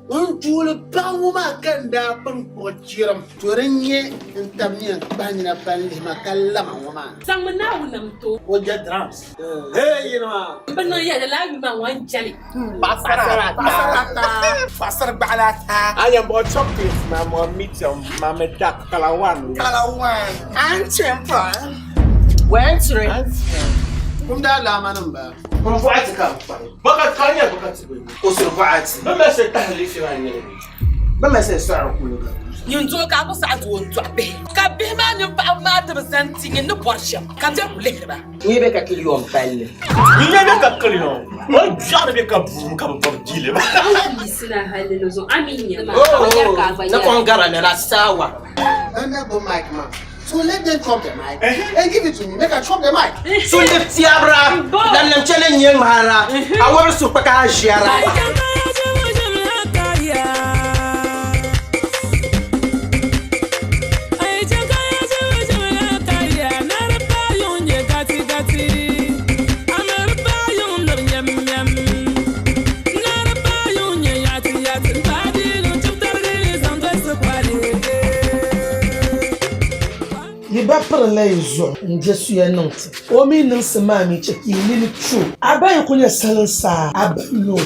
Untul Panguma Kanda Pangpochirum, Turinye, and Tamian Panina Pandi Macalama woman. Some now them too. What your drums? Hey, you know, But no, yeah, the live man one jelly. Pasar Balata. I am about chocolate, Mamma Mitchum, Mamma Duck, Kalawan. And Champa. Where's it? From that Lama number. From what to come? But I can't get to also what? But I said, if you are near. But I said, sorry. You talk about that one to a bed. Cabin, you found matter something in the worship. Can't you later? We make a kill you on file. We never got clean. What shall make a boom come from Gilly? Listen, I had the nose. I mean, The Congaran and a sour. I'm not going Mike, man. So let them chop the mic and give it to me. Make her chop the mic. So the Tiara, then I'm telling you, Mara, I want to supercar. Lezo njesu ya nonti omi nse mami cheki ni true abaye kunya salansa abano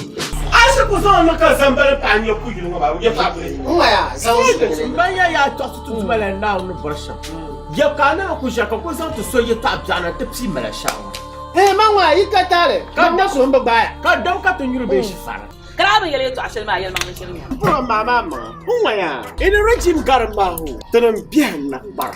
Asa kuzo maka zambale panyo kuyu ngaba ye pabre Oya, sounds Mbaya ya tosu tu mala na no borsha ye kana ku shaka ko zan to so ye tap jana te psi mala shawa Hey, Mama, you got that. Come down so mbaya. ka dam ka to nyuru be shi fara Grab your little ashel my yellow man. Mama ina regime garma hu tanam bien na bar